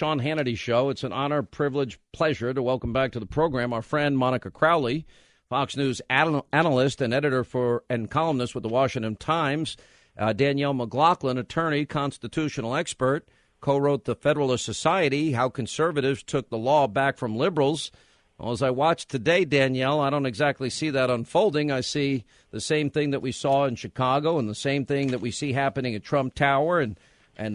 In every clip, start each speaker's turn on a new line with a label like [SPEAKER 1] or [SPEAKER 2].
[SPEAKER 1] Sean Hannity Show. It's an honor, privilege, pleasure to welcome back to the program our friend Monica Crowley, Fox News analyst and editor and columnist with the Washington Times. Danielle McLaughlin, attorney, constitutional expert, co-wrote The Federalist Society, How Conservatives Took the Law Back from Liberals. Well, as I watched today, Danielle, I don't exactly see that unfolding. I see the same thing that we saw in Chicago and the same thing that we see happening at Trump Tower and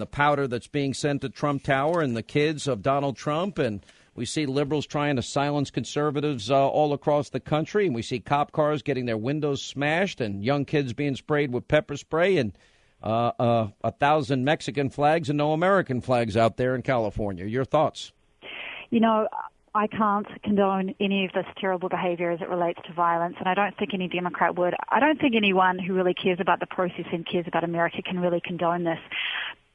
[SPEAKER 1] the powder that's being sent to Trump Tower and the kids of Donald Trump. And we see liberals trying to silence conservatives all across the country. And we see cop cars getting their windows smashed and young kids being sprayed with pepper spray and 1,000 Mexican flags and no American flags out there in California. Your thoughts?
[SPEAKER 2] You know, I can't condone any of this terrible behavior as it relates to violence, and I don't think any Democrat would. I don't think anyone who really cares about the process and cares about America can really condone this.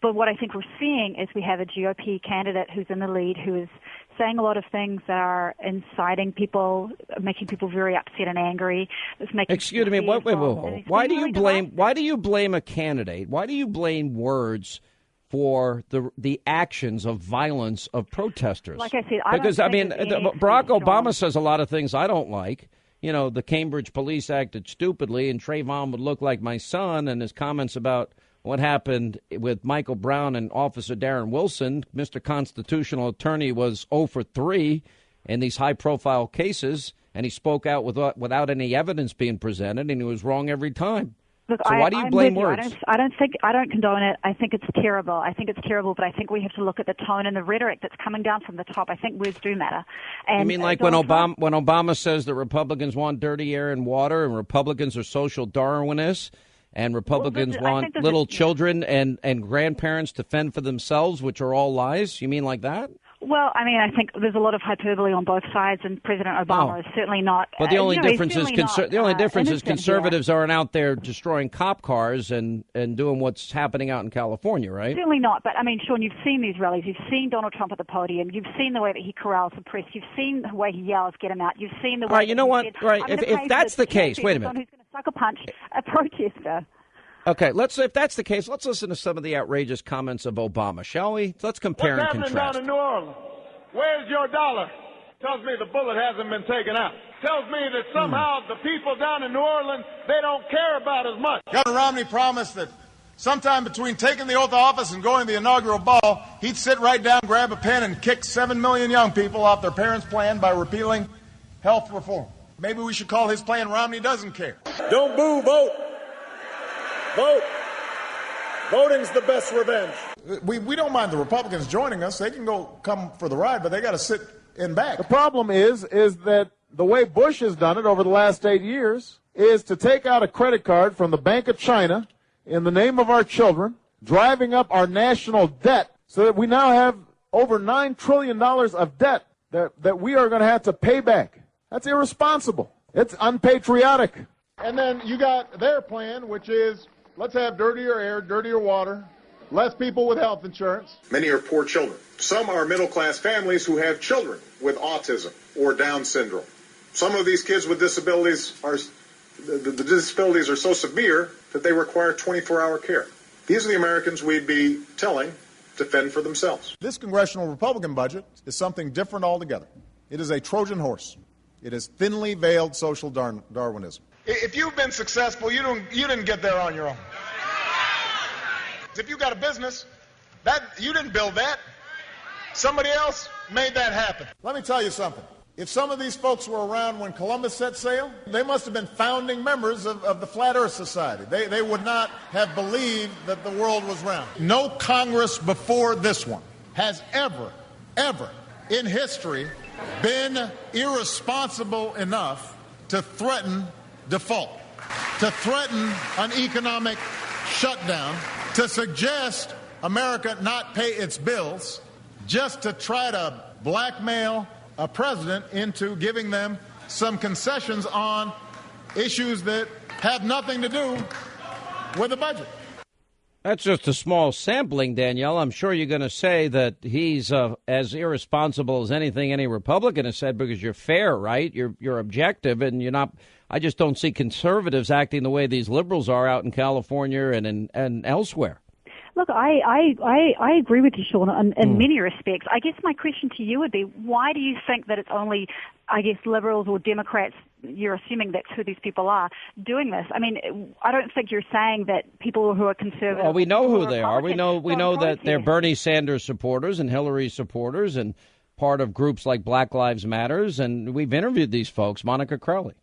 [SPEAKER 2] But what I think we're seeing is we have a GOP candidate who's in the lead who is saying a lot of things that are inciting people, making people very upset and angry.
[SPEAKER 1] Excuse me, wait. Why do you blame a candidate? Why do you blame words for the actions of violence of protesters?
[SPEAKER 2] Like I said,
[SPEAKER 1] Barack Obama says a lot of things I don't like. You know, the Cambridge police acted stupidly and Trayvon would look like my son, and his comments about what happened with Michael Brown and Officer Darren Wilson. Mr. Constitutional Attorney was 0 for 3 in these high-profile cases, and he spoke out without any evidence being presented, and he was wrong every time.
[SPEAKER 2] Look,
[SPEAKER 1] so why do you blame words?
[SPEAKER 2] I don't condone it. I think it's terrible. But I think we have to look at the tone and the rhetoric that's coming down from the top. I think words do matter. And
[SPEAKER 1] you mean like when Obama says that Republicans want dirty air and water, and Republicans are social Darwinists, and Republicans want little children and grandparents to fend for themselves, which are all lies? You mean like that?
[SPEAKER 2] Well, I mean, I think there's a lot of hyperbole on both sides, and President Obama is certainly not.
[SPEAKER 1] But the only difference is conservatives aren't out there destroying cop cars and doing what's happening out in California, right?
[SPEAKER 2] Certainly not. But I mean, Sean, you've seen these rallies. You've seen Donald Trump at the podium. You've seen the way that he corrals the press. You've seen the way he yells, "Get him out." You've seen the way.
[SPEAKER 1] All right, you know what? Right, if that's the case, wait a minute.
[SPEAKER 2] Who's going to sucker punch a protester?
[SPEAKER 1] Okay, if that's the case, let's listen to some of the outrageous comments of Obama, shall we? Let's compare and contrast.
[SPEAKER 3] What's happening down in New Orleans? Where's your dollar? Tells me the bullet hasn't been taken out. Tells me that somehow the people down in New Orleans, they don't care about as much.
[SPEAKER 4] Governor Romney promised that sometime between taking the oath of office and going to the inaugural ball, he'd sit right down, grab a pen, and kick 7 million young people off their parents' plan by repealing health reform. Maybe we should call his plan Romney Doesn't Care.
[SPEAKER 3] Don't boo, vote. Vote. Voting's the best revenge.
[SPEAKER 4] We don't mind the Republicans joining us. They can come for the ride, but they got to sit in back.
[SPEAKER 5] The problem is that the way Bush has done it over the last 8 years is to take out a credit card from the Bank of China in the name of our children, driving up our national debt so that we now have over $9 trillion of debt that we are going to have to pay back. That's irresponsible. It's unpatriotic. And then you got their plan, which is let's have dirtier air, dirtier water, less people with health insurance.
[SPEAKER 6] Many are poor children. Some are middle-class families who have children with autism or Down syndrome. Some of these kids with disabilities the disabilities are so severe that they require 24-hour care. These are the Americans we'd be telling to fend for themselves.
[SPEAKER 4] This congressional Republican budget is something different altogether. It is a Trojan horse. It is thinly veiled social Darwinism. If you've been successful, you didn't get there on your own. If you got a business, you didn't build that. Somebody else made that happen. Let me tell you something. If some of these folks were around when Columbus set sail, they must have been founding members of the Flat Earth Society. They would not have believed that the world was round. No Congress before this one has ever in history been irresponsible enough to threaten default, to threaten an economic shutdown, to suggest America not pay its bills, just to try to blackmail a president into giving them some concessions on issues that have nothing to do with the budget.
[SPEAKER 1] That's just a small sampling, Danielle. I'm sure you're going to say that he's as irresponsible as anything any Republican has said because you're fair, right? You're objective, and you're not. I just don't see conservatives acting the way these liberals are out in California and elsewhere.
[SPEAKER 2] Look, I agree with you, Sean, in many respects. I guess my question to you would be, why do you think that it's only, I guess, liberals or Democrats, you're assuming that's who these people are, doing this? I mean, I don't think you're saying that people who are conservative...
[SPEAKER 1] Well, we know who they are. We know
[SPEAKER 2] that
[SPEAKER 1] that they're Bernie Sanders supporters and Hillary supporters and part of groups like Black Lives Matters, and we've interviewed these folks. Monica Crowley.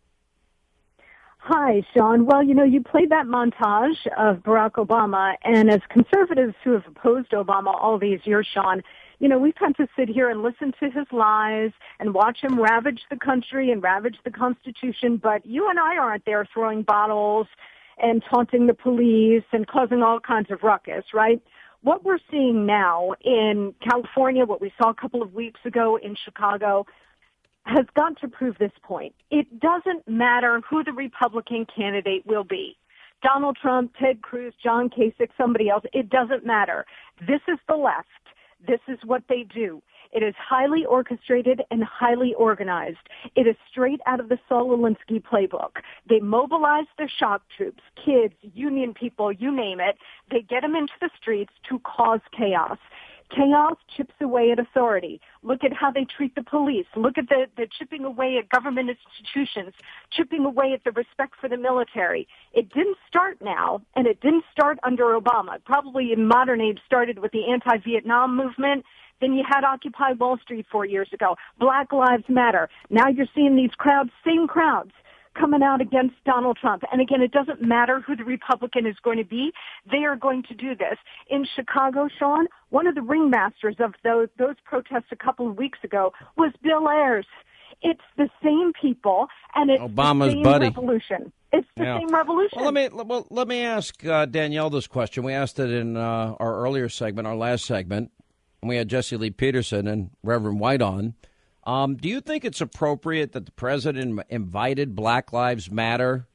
[SPEAKER 7] Hi, Sean. Well, you played that montage of Barack Obama, and as conservatives who have opposed Obama all these years, Sean, we've had to sit here and listen to his lies and watch him ravage the country and ravage the Constitution, but you and I aren't there throwing bottles and taunting the police and causing all kinds of ruckus, right? What we're seeing now in California, what we saw a couple of weeks ago in Chicago, has got to prove this point. It doesn't matter who the Republican candidate will be. Donald Trump, Ted Cruz, John Kasich, somebody else. It doesn't matter. This is the left. This is what they do. It is highly orchestrated and highly organized. It is straight out of the Saul Alinsky playbook. They mobilize the shock troops, kids, union people, you name it. They get them into the streets to cause chaos. Chaos chips away at authority. Look at how they treat the police. Look at the chipping away at government institutions, chipping away at the respect for the military. It didn't start now, and it didn't start under Obama. Probably in modern age started with the anti-Vietnam movement. Then you had Occupy Wall Street 4 years ago. Black Lives Matter. Now you're seeing these crowds, same crowds, coming out against Donald Trump. And again, it doesn't matter who the Republican is going to be. They are going to do this. In Chicago, Sean, one of the ringmasters of those protests a couple of weeks ago was Bill Ayers. It's the same people, and it's
[SPEAKER 1] Obama's
[SPEAKER 7] the same
[SPEAKER 1] buddy.
[SPEAKER 7] Revolution. It's the same revolution.
[SPEAKER 1] Well, let me ask Danielle this question. We asked it in our earlier segment, our last segment, and we had Jesse Lee Peterson and Reverend White on. Do you think it's appropriate that the president invited Black Lives Matter,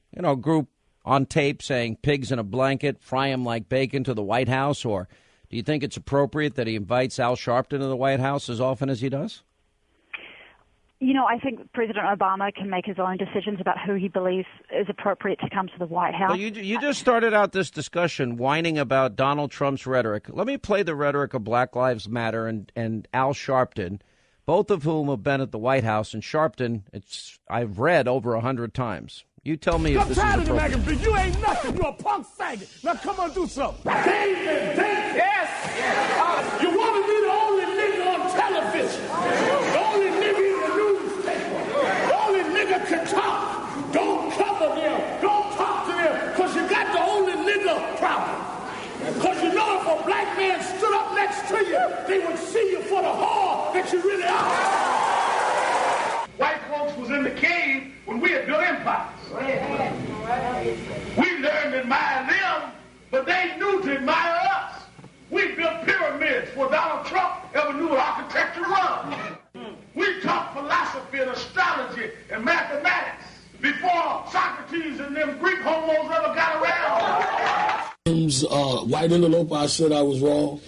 [SPEAKER 1] group on tape saying pigs in a blanket, fry them like bacon to the White House? Or do you think it's appropriate that he invites Al Sharpton to the White House as often as he does?
[SPEAKER 2] I think President Obama can make his own decisions about who he believes is appropriate to come to the White House.
[SPEAKER 1] Well, you just started out this discussion whining about Donald Trump's rhetoric. Let me play the rhetoric of Black Lives Matter and Al Sharpton, both of whom have been at the White House. And Sharpton, I've read over 100 times. You tell me if this is appropriate.
[SPEAKER 8] You ain't nothing. You're a punk faggot. Now come on, do something. David. Yes. You want to be the only nigga on television. The only nigga in the newspaper. The only nigga can talk. Don't cover them. Don't talk to them. Because you got the only nigga problem. Because if a black man stood up next to you, they would see you for the whore that you really are.
[SPEAKER 3] White folks was in the cave when we had built empires. We learned to admire them, but they knew to admire us. We built pyramids before Donald Trump ever knew what architecture was. We taught philosophy and astrology and mathematics before Socrates and them Greek homos ever got around.
[SPEAKER 8] White interloper, I said I was wrong.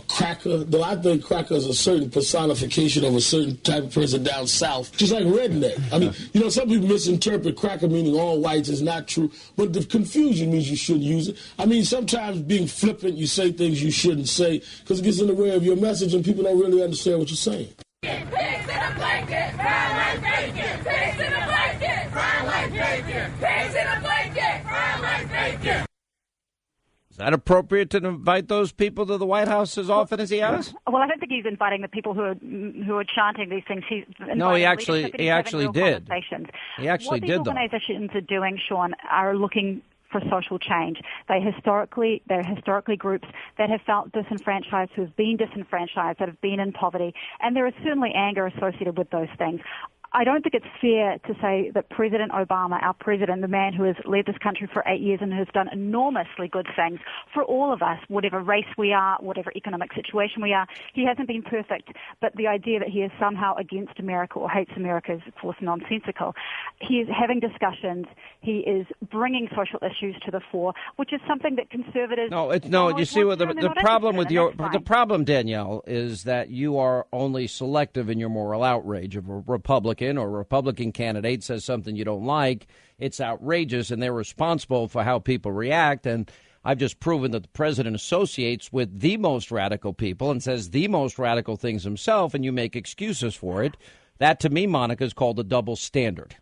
[SPEAKER 8] Cracker, though I think cracker is a certain personification of a certain type of person down south, just like redneck. I mean, some people misinterpret cracker meaning all whites is not true, but the confusion means you shouldn't use it. I mean, sometimes being flippant, you say things you shouldn't say because it gets in the way of your message and people don't really understand what you're saying.
[SPEAKER 9] Pigs in a blanket, fry like bacon. Pigs in a blanket, fry like bacon. Pigs in a blanket, fry like bacon.
[SPEAKER 1] Is that appropriate to invite those people to the White House as often as he has?
[SPEAKER 2] Well, I don't think he's inviting the people who are chanting these things. He
[SPEAKER 1] actually did. He actually
[SPEAKER 2] what
[SPEAKER 1] did.
[SPEAKER 2] These organizations are doing, Sean, are looking for social change. They're historically groups that have felt disenfranchised, who have been disenfranchised, that have been in poverty, and there is certainly anger associated with those things. I don't think it's fair to say that President Obama, our president, the man who has led this country for 8 years and has done enormously good things for all of us, whatever race we are, whatever economic situation we are, he hasn't been perfect. But the idea that he is somehow against America or hates America is, of course, nonsensical. He is having discussions. He is bringing social issues to the fore, which is something that conservatives...
[SPEAKER 1] You see what the problem with the problem, Danielle, is that you are only selective in your moral outrage of a Republican or a Republican candidate says something you don't like, it's outrageous, and they're responsible for how people react. And I've just proven that the president associates with the most radical people and says the most radical things himself, and you make excuses for it. That, to me, Monica, is called a double standard.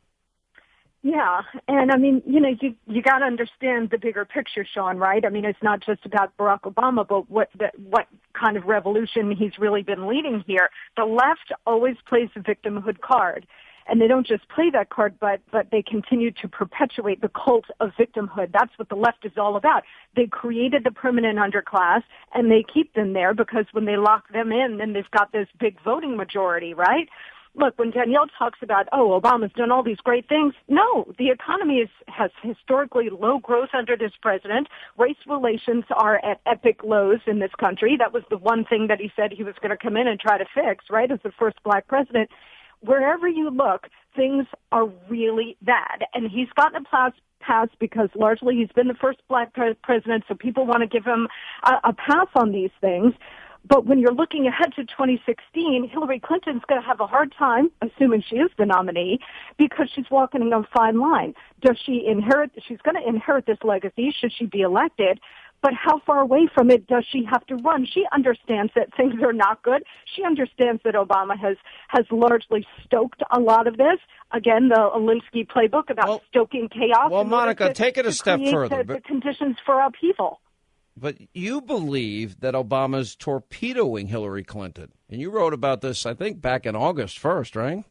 [SPEAKER 7] Yeah, and I mean, you got to understand the bigger picture, Sean, right? I mean, it's not just about Barack Obama, but what kind of revolution he's really been leading here. The left always plays the victimhood card. And they don't just play that card, but they continue to perpetuate the cult of victimhood. That's what the left is all about. They created the permanent underclass, and they keep them there because when they lock them in, then they've got this big voting majority, right? Look, when Danielle talks about, Obama's done all these great things, no, the economy has historically low growth under this president. Race relations are at epic lows in this country. That was the one thing that he said he was going to come in and try to fix, right, as the first black president. Wherever you look, things are really bad. And he's gotten a pass because largely he's been the first black president, so people want to give him a pass on these things. But when you're looking ahead to 2016, Hillary Clinton's going to have a hard time, assuming she is the nominee, because she's walking on a fine line. Does she inherit? She's going to inherit this legacy should she be elected. But how far away from it does she have to run? She understands that things are not good. She understands that Obama has largely stoked a lot of this. Again, the Alinsky playbook about stoking chaos.
[SPEAKER 1] Well, Monica, take it a step further.
[SPEAKER 7] The conditions for upheaval.
[SPEAKER 1] But you believe that Obama's torpedoing Hillary Clinton. And you wrote about this, I think, back in August 1st, right?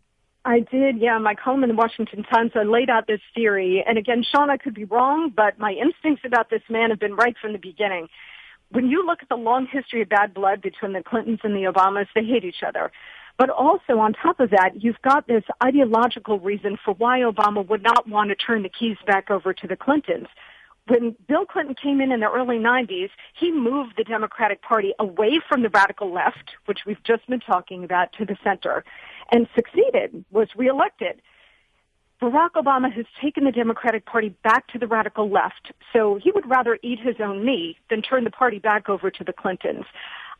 [SPEAKER 7] I did, yeah. My column in the Washington Times, I laid out this theory. And again, Sean, I could be wrong, but my instincts about this man have been right from the beginning. When you look at the long history of bad blood between the Clintons and the Obamas, they hate each other. But also, on top of that, you've got this ideological reason for why Obama would not want to turn the keys back over to the Clintons. When Bill Clinton came in the early 90s, he moved the Democratic Party away from the radical left, which we've just been talking about, to the center, and succeeded, was reelected. Barack Obama has taken the Democratic Party back to the radical left, so he would rather eat his own meat than turn the party back over to the Clintons.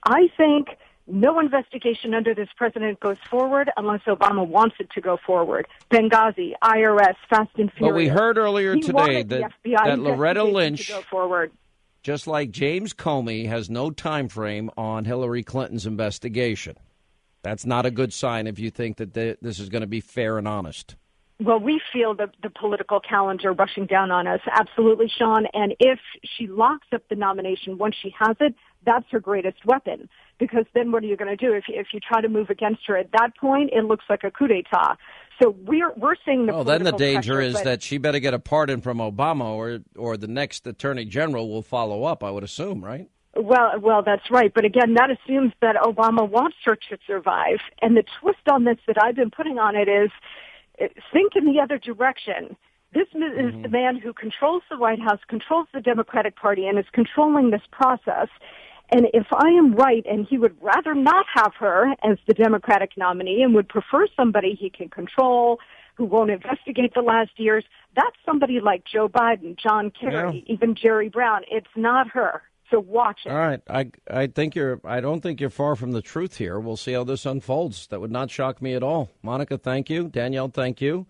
[SPEAKER 7] I think no investigation under this president goes forward unless Obama wants it to go forward. Benghazi, IRS, Fast and Furious.
[SPEAKER 1] But we heard earlier today that Loretta Lynch, just like James Comey, has no time frame on Hillary Clinton's investigation. That's not a good sign if you think that this is going to be fair and honest.
[SPEAKER 7] Well, we feel the political calendar rushing down on us. Absolutely, Sean. And if she locks up the nomination once she has it, that's her greatest weapon. Because then what are you going to do? If you try to move against her at that point, it looks like a coup d'etat. So we're seeing the political
[SPEAKER 1] then the danger
[SPEAKER 7] pressure,
[SPEAKER 1] is that she better get a pardon from Obama or the next attorney general will follow up, I would assume, right?
[SPEAKER 7] Well, that's right. But again, that assumes that Obama wants her to survive. And the twist on this that I've been putting on it is, think in the other direction. This is the man who controls the White House, controls the Democratic Party, and is controlling this process. And if I am right, and he would rather not have her as the Democratic nominee and would prefer somebody he can control, who won't investigate the last years, that's somebody like Joe Biden, John Kerry, even Jerry Brown. It's not her. So watch it.
[SPEAKER 1] All right. I don't think you're far from the truth here. We'll see how this unfolds. That would not shock me at all. Monica, thank you. Danielle, thank you.